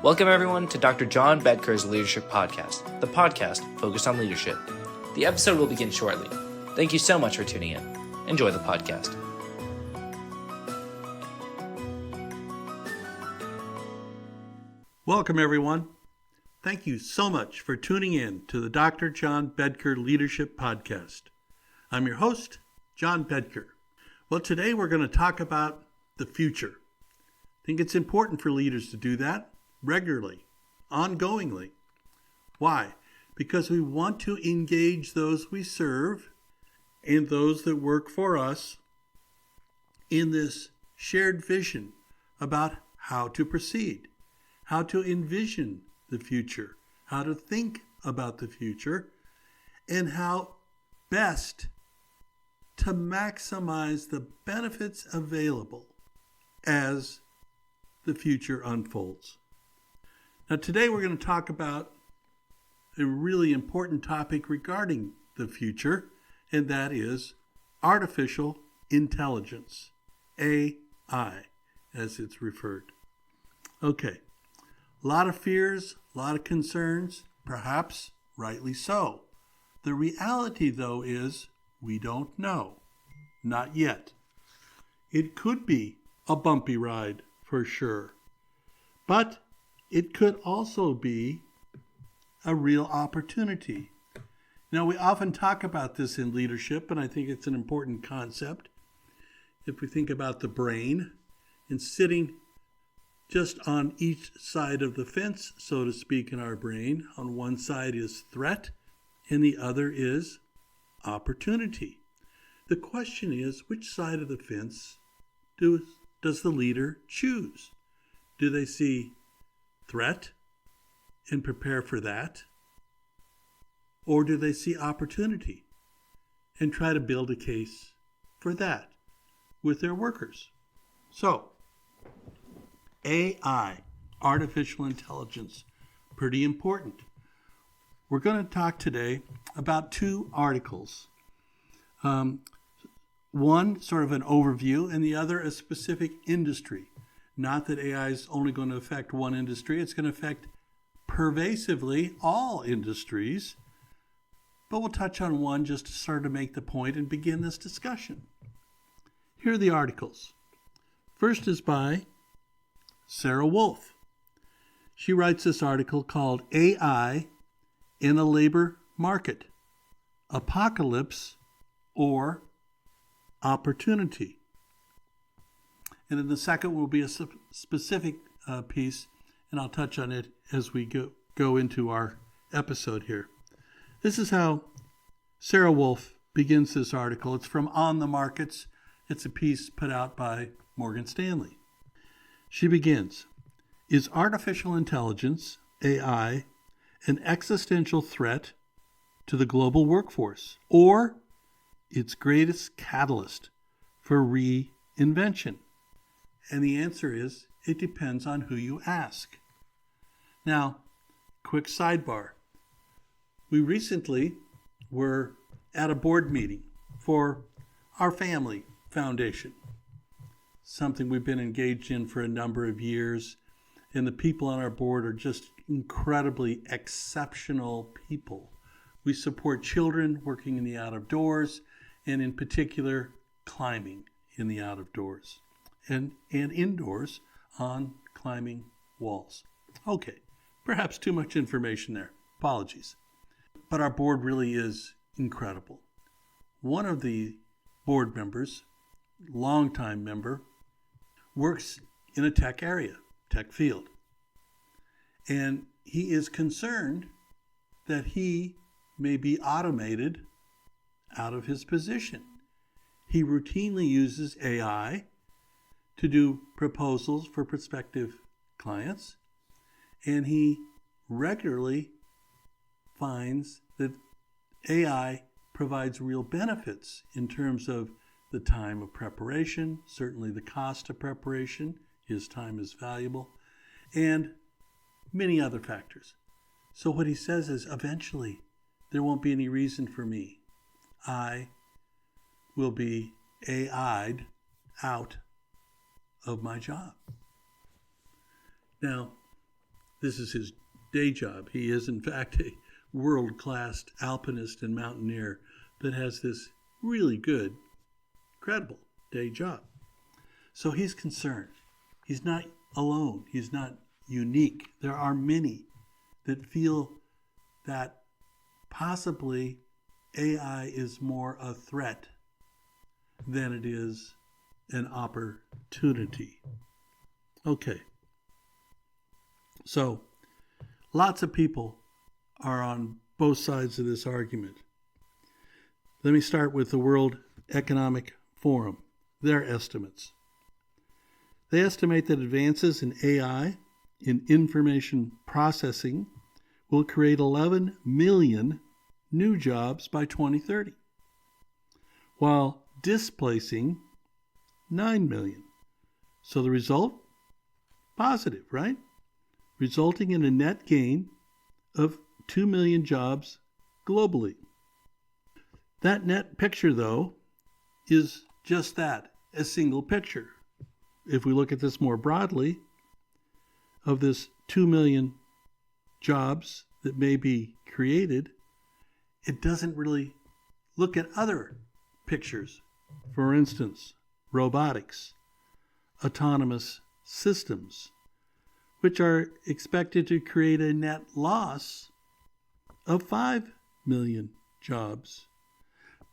Welcome everyone to Dr. John Bedker's Leadership Podcast, the podcast focused on leadership. The episode will begin shortly. Thank you so much for tuning in. Enjoy the podcast. Welcome everyone. Thank you so much for tuning in to the Dr. John Bedker Leadership Podcast. I'm your host, John Bedker. Well, today we're going to talk about the future. I think it's important for leaders to do that regularly, ongoingly. Why? Because we want to engage those we serve and those that work for us in this shared vision about how to proceed, how to envision the future, how to think about the future, and how best to maximize the benefits available as the future unfolds. Now, today we're going to talk about a really important topic regarding the future, and that is artificial intelligence, AI, as it's referred. Okay, a lot of fears, a lot of concerns, perhaps rightly so. The reality, though, is we don't know. Not yet. It could be a bumpy ride for sure, but it could also be a real opportunity. Now, we often talk about this in leadership, and I think it's an important concept. If we think about the brain and sitting just on each side of the fence, so to speak, in our brain, on one side is threat, and the other is opportunity. The question is, which side of the fence does the leader choose? Do they see threat and prepare for that? Or do they see opportunity and try to build a case for that with their workers? So, AI, artificial intelligence, pretty important. We're going to talk today about two articles. One, sort of an overview, and the other, a specific industry. Not that AI is only going to affect one industry. It's going to affect pervasively all industries. But we'll touch on one just to start to make the point and begin this discussion. Here are the articles. First is by Sarah Wolf. She writes this article called AI in a Labor Market, Apocalypse or Opportunity. And then the second will be a specific piece, and I'll touch on it as we go into our episode here. This is how Sarah Wolf begins this article. It's from On the Markets. It's a piece put out by Morgan Stanley. She begins, is artificial intelligence, AI, an existential threat to the global workforce, or its greatest catalyst for reinvention? And the answer is, it depends on who you ask. Now, quick sidebar. We recently were at a board meeting for our family foundation, something we've been engaged in for a number of years. And the people on our board are just incredibly exceptional people. We support children working in the out of doors, and in particular, climbing in the out of doors. And indoors on climbing walls. Okay, perhaps too much information there. Apologies. But our board really is incredible. One of the board members, longtime member, works in a tech area, tech field. And he is concerned that he may be automated out of his position. He routinely uses AI to do proposals for prospective clients, and he regularly finds that AI provides real benefits in terms of the time of preparation, certainly the cost of preparation, his time is valuable, and many other factors. So what he says is, eventually, there won't be any reason for me. I will be AI'd out of my job. Now, this is his day job. He is, in fact, a world-class alpinist and mountaineer that has this really good, credible day job. So he's concerned. He's not alone. He's not unique. There are many that feel that possibly AI is more a threat than it is an opportunity. Okay. So, lots of people are on both sides of this argument. Let me start with the World Economic Forum, their estimates. They estimate that advances in AI, in information processing, will create 11 million new jobs by 2030, while displacing 9 million. So the result? Positive, right? Resulting in a net gain of 2 million jobs globally. That net picture, though, is just that, a single picture. If we look at this more broadly, of this 2 million jobs that may be created, it doesn't really look at other pictures. For instance, robotics, autonomous systems, which are expected to create a net loss of 5 million jobs,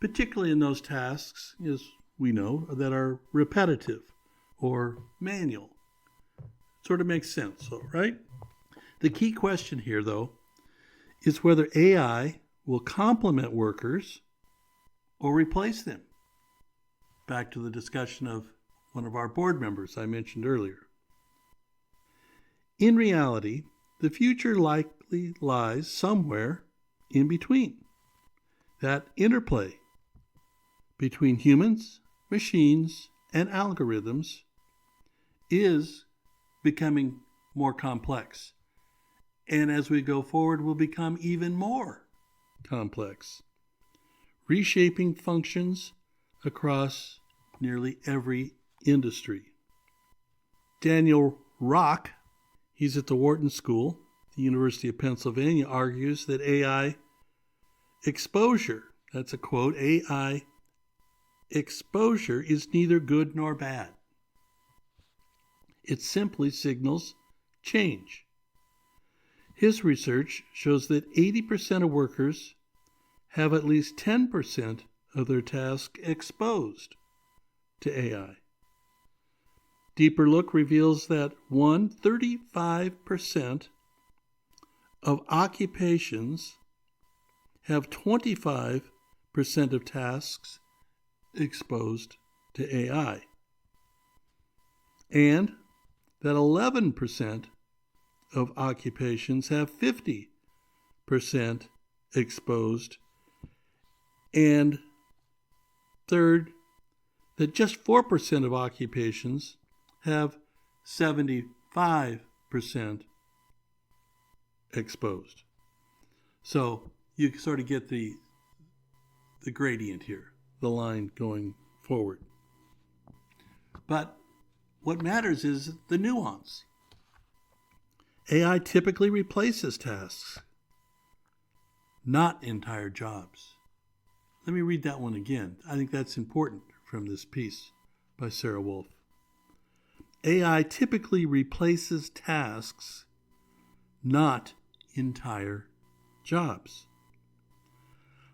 particularly in those tasks, as we know, that are repetitive or manual. Sort of makes sense, right? The key question here, though, is whether AI will complement workers or replace them. Back to the discussion of one of our board members I mentioned earlier. In reality, the future likely lies somewhere in between. That interplay between humans, machines, and algorithms is becoming more complex. And as we go forward, will become even more complex, reshaping functions across nearly every industry. Daniel Rock, he's at the Wharton School, the University of Pennsylvania, argues that AI exposure, that's a quote, AI exposure is neither good nor bad. It simply signals change. His research shows that 80% of workers have at least 10% of their tasks exposed to AI. Deeper look reveals that 35% of occupations have 25% of tasks exposed to AI, and that 11% of occupations have 50% exposed, and third, that just 4% of occupations have 75% exposed. So you sort of get the gradient here, the line going forward. But what matters is the nuance. AI typically replaces tasks, not entire jobs. Let me read that one again. I think that's important from this piece by Sarah Wolf. AI typically replaces tasks, not entire jobs.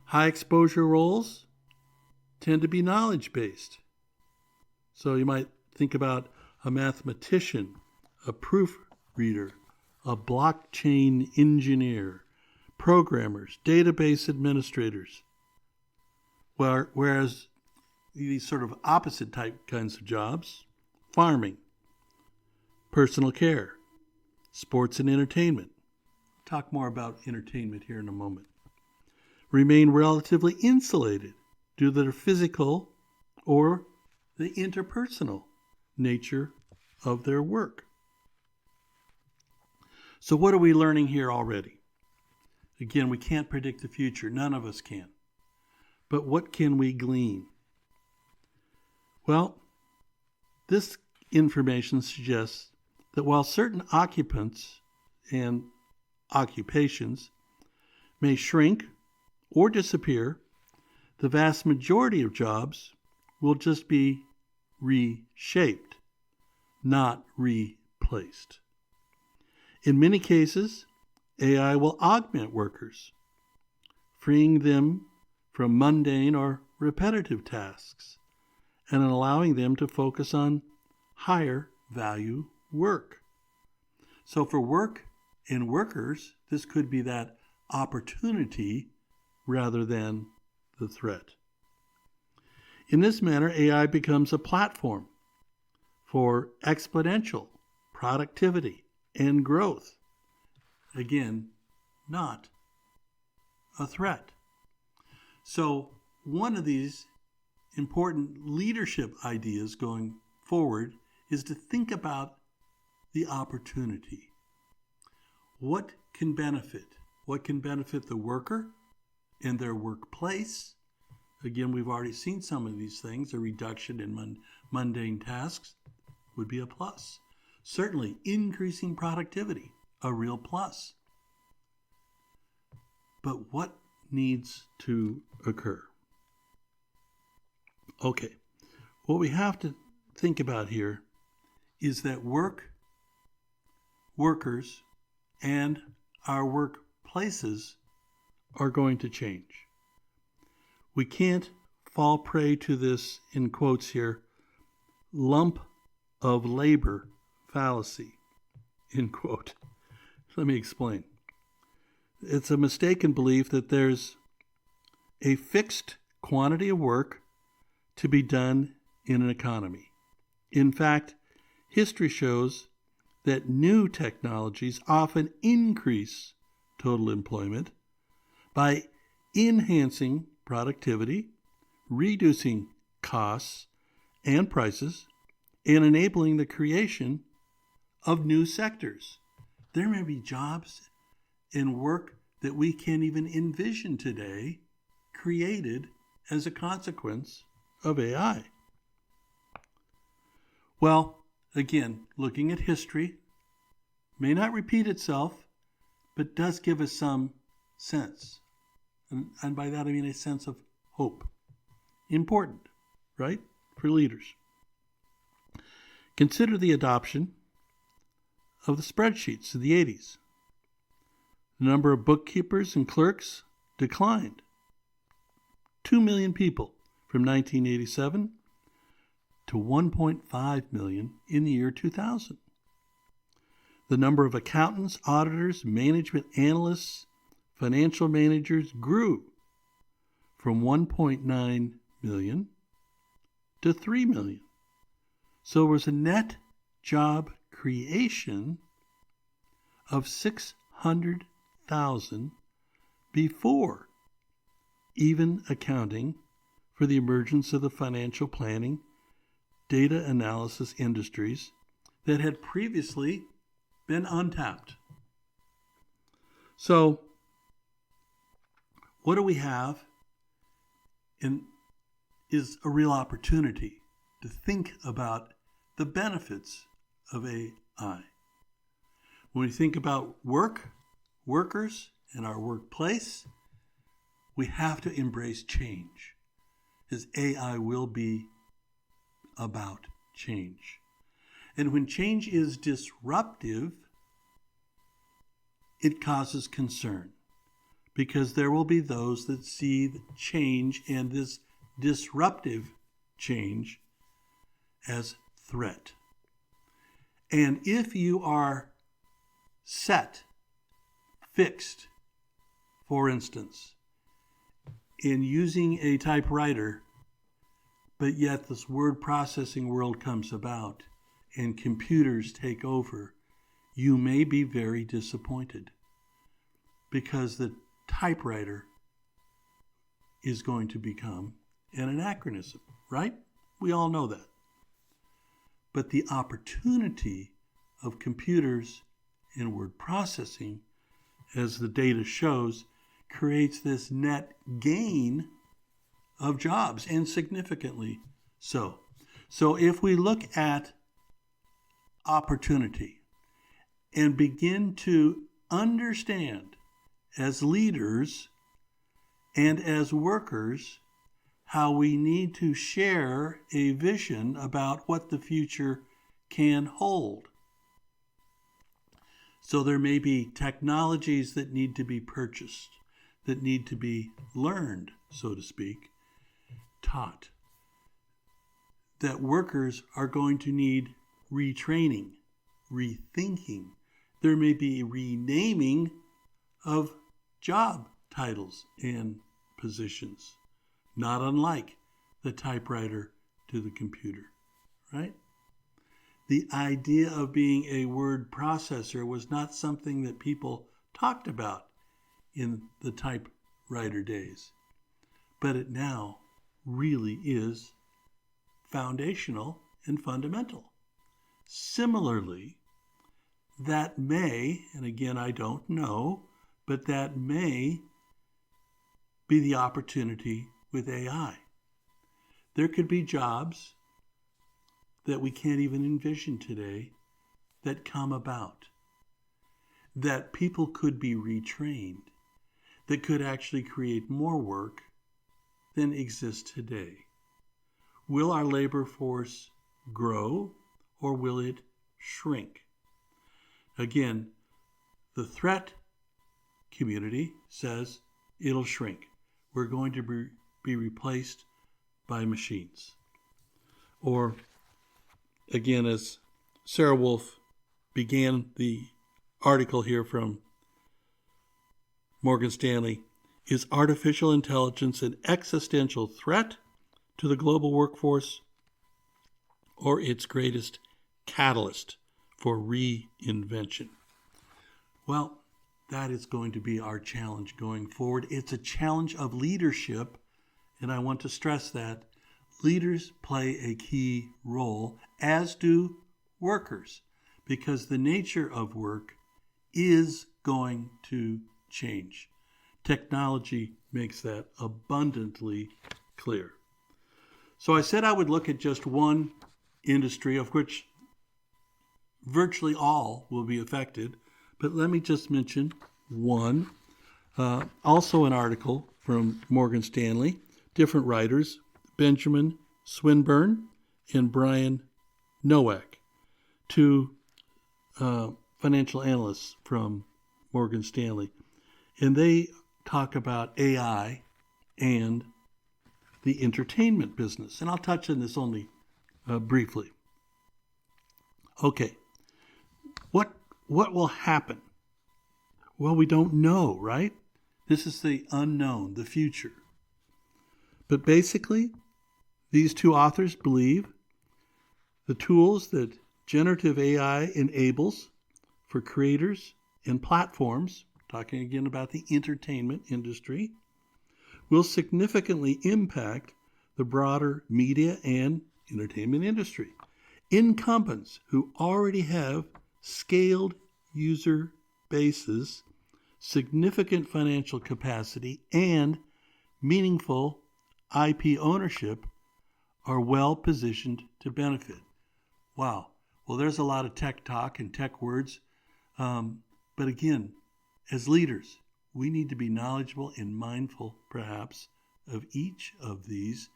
High exposure roles tend to be knowledge-based. So you might think about a mathematician, a proofreader, a blockchain engineer, programmers, database administrators. Whereas these sort of opposite type kinds of jobs, farming, personal care, sports and entertainment. Talk more about entertainment here in a moment. Remain relatively insulated due to their physical or the interpersonal nature of their work. So what are we learning here already? Again, we can't predict the future. None of us can. But what can we glean? Well, this information suggests that while certain occupants and occupations may shrink or disappear, the vast majority of jobs will just be reshaped, not replaced. In many cases, AI will augment workers, freeing them from mundane or repetitive tasks and allowing them to focus on higher value work. So for work and workers, this could be that opportunity rather than the threat. In this manner, AI becomes a platform for exponential productivity and growth. Again, not a threat. So one of these important leadership ideas going forward is to think about the opportunity. What can benefit? What can benefit the worker in their workplace? Again, we've already seen some of these things. A reduction in mundane tasks would be a plus. Certainly, increasing productivity, a real plus. But what needs to occur? Okay, what we have to think about here is that workers, and our workplaces are going to change. We can't fall prey to this, in quotes here, lump of labor fallacy, end quote. Let me explain. It's a mistaken belief that there's a fixed quantity of work to be done in an economy. In fact, history shows that new technologies often increase total employment by enhancing productivity, reducing costs and prices, and enabling the creation of new sectors. There may be jobs and work that we can't even envision today created as a consequence of AI. Well, again, looking at history may not repeat itself, but does give us some sense. And by that I mean a sense of hope. Important, right? For leaders. Consider the adoption of the spreadsheets in the 80s. The number of bookkeepers and clerks declined. 2 million people from 1987 to 1.5 million in the year 2000. The number of accountants, auditors, management analysts, financial managers grew from 1.9 million to 3 million. So there was a net job creation of 600,000 before even accounting for the emergence of the financial planning, data analysis industries that had previously been untapped. So, what do we have is a real opportunity to think about the benefits of AI. When we think about workers, and our workplace, we have to embrace change, because AI will be about change. And when change is disruptive, it causes concern, because there will be those that see the change and this disruptive change as threat. And if you are fixed, for instance, in using a typewriter, but yet this word processing world comes about and computers take over, you may be very disappointed, because the typewriter is going to become an anachronism, right? We all know that. But the opportunity of computers and word processing, as the data shows, creates this net gain of jobs, and significantly so. So if we look at opportunity and begin to understand as leaders and as workers how we need to share a vision about what the future can hold. So there may be technologies that need to be purchased, that need to be learned, so to speak, taught, that workers are going to need retraining, rethinking. There may be renaming of job titles and positions, not unlike the typewriter to the computer, right? The idea of being a word processor was not something that people talked about in the typewriter days, but it now really is foundational and fundamental. Similarly, that may, and again I don't know, but that may be the opportunity with AI. There could be jobs that we can't even envision today that come about, that people could be retrained, that could actually create more work than exists today. Will our labor force grow or will it shrink? Again, the threat community says it'll shrink. We're going to be replaced by machines. Or, again, as Sarah Wolf began the article here from Morgan Stanley, is artificial intelligence an existential threat to the global workforce or its greatest catalyst for reinvention? Well, that is going to be our challenge going forward. It's a challenge of leadership, and I want to stress that leaders play a key role, as do workers, because the nature of work is going to change. Technology makes that abundantly clear. So I said I would look at just one industry, of which virtually all will be affected, but let me just mention one. Also an article from Morgan Stanley, different writers, Benjamin Swinburne and Brian Nowak, two financial analysts from Morgan Stanley. And they talk about AI and the entertainment business. And I'll touch on this only briefly. Okay, what will happen? Well, we don't know, right? This is the unknown, the future. But basically, these two authors believe the tools that generative AI enables for creators and platforms, talking again about the entertainment industry, will significantly impact the broader media and entertainment industry. Incumbents who already have scaled user bases, significant financial capacity, and meaningful IP ownership are well positioned to benefit. Wow. Well, there's a lot of tech talk and tech words. But again, as leaders, we need to be knowledgeable and mindful, perhaps, of each of these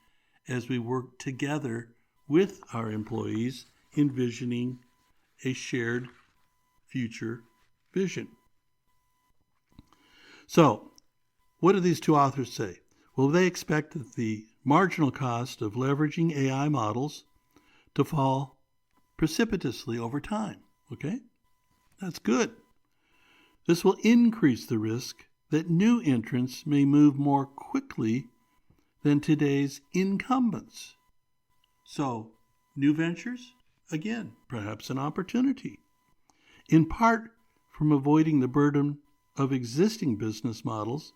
as we work together with our employees, envisioning a shared future vision. So, what do these two authors say? Well, they expect that the marginal cost of leveraging AI models to fall precipitously over time. Okay? That's good. This will increase the risk that new entrants may move more quickly than today's incumbents. So, new ventures, again, perhaps an opportunity. In part from avoiding the burden of existing business models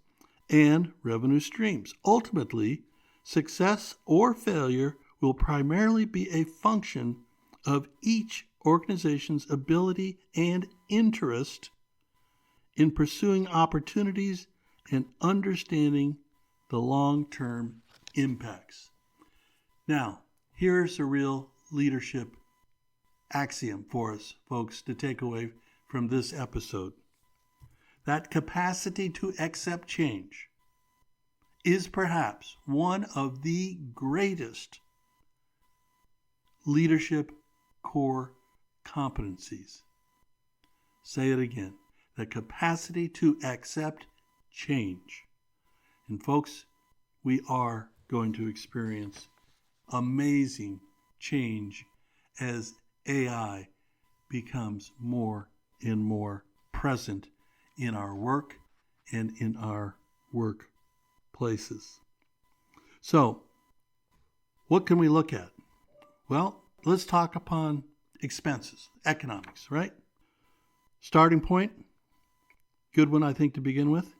and revenue streams. Ultimately, success or failure will primarily be a function of each organization's ability and interest in pursuing opportunities and understanding the long-term impacts. Now, here's a real leadership axiom for us, folks, to take away from this episode. That capacity to accept change is perhaps one of the greatest leadership core competencies. Say it again. The capacity to accept change. And folks, we are going to experience amazing change as AI becomes more and more present in our work and in our workplaces. So, what can we look at? Well, let's talk upon expenses, economics, right? Starting point, good one, I think, to begin with.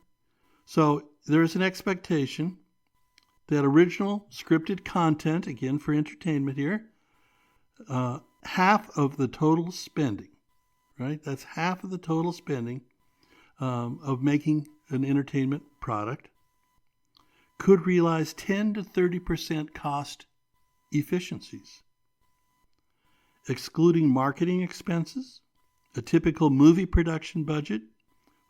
So, there is an expectation that original scripted content, again for entertainment here, half of the total spending, right? That's half of the total spending of making an entertainment product could realize 10 to 30% cost efficiencies. Excluding marketing expenses, a typical movie production budget,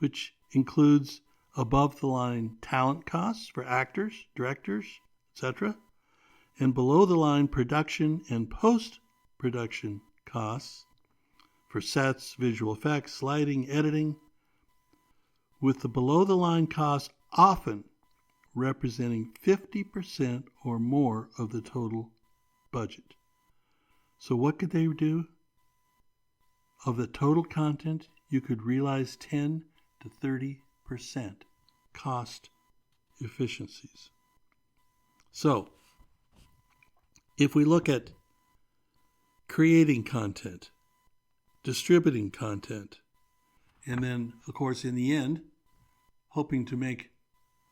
which includes above-the-line talent costs for actors, directors, etc., and below-the-line production and post-production costs for sets, visual effects, lighting, editing, with the below-the-line costs often representing 50% or more of the total budget. So what could they do? Of the total content, you could realize 10 to 30% cost efficiencies. So, if we look at creating content, distributing content, and then, of course, in the end, hoping to make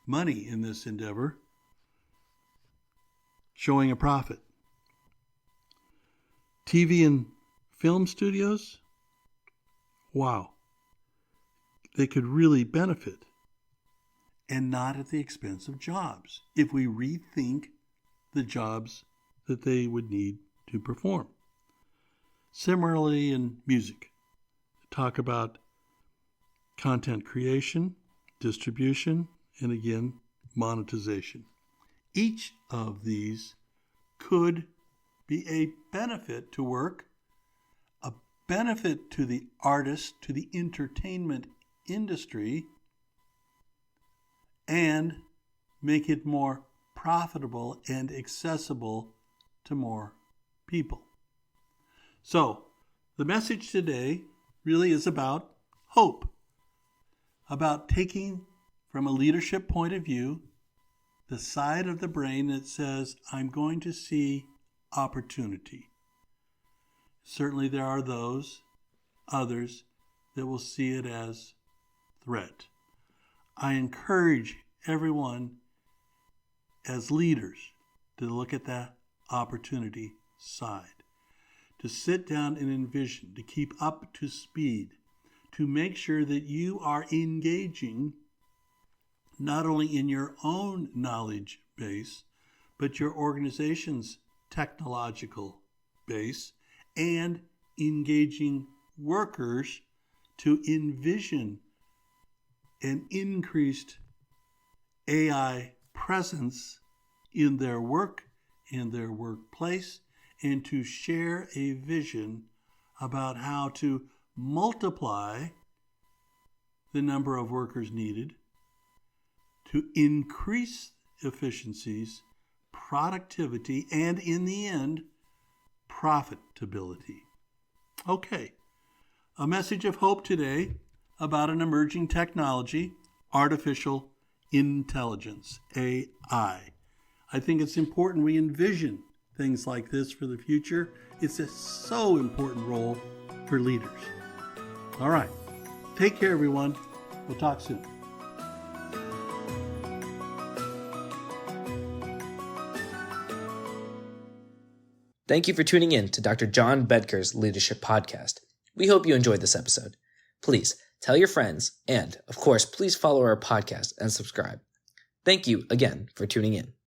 money in this endeavor, showing a profit. TV and film studios, wow, they could really benefit, and not at the expense of jobs, if we rethink the jobs that they would need to perform. Similarly in music, talk about content creation, distribution, and again, monetization. Each of these could be a benefit to work, a benefit to the artist, to the entertainment industry, and make it more profitable and accessible to more people. So, the message today really is about hope, about taking from a leadership point of view the side of the brain that says, I'm going to see opportunity. Certainly there are others that will see it as threat. I encourage everyone as leaders to look at that opportunity side, to sit down and envision, to keep up to speed, to make sure that you are engaging not only in your own knowledge base, but your organization's technological base, and engaging workers to envision an increased AI presence in their work, in their workplace, and to share a vision about how to multiply the number of workers needed to increase efficiencies, productivity, and in the end, profitability. Okay, a message of hope today about an emerging technology, artificial intelligence, AI. I think it's important we envision things like this for the future. It's a so important role for leaders. All right, take care, everyone. We'll talk soon. Thank you for tuning in to Dr. John Bedker's Leadership Podcast. We hope you enjoyed this episode. Please tell your friends, and, of course, please follow our podcast and subscribe. Thank you again for tuning in.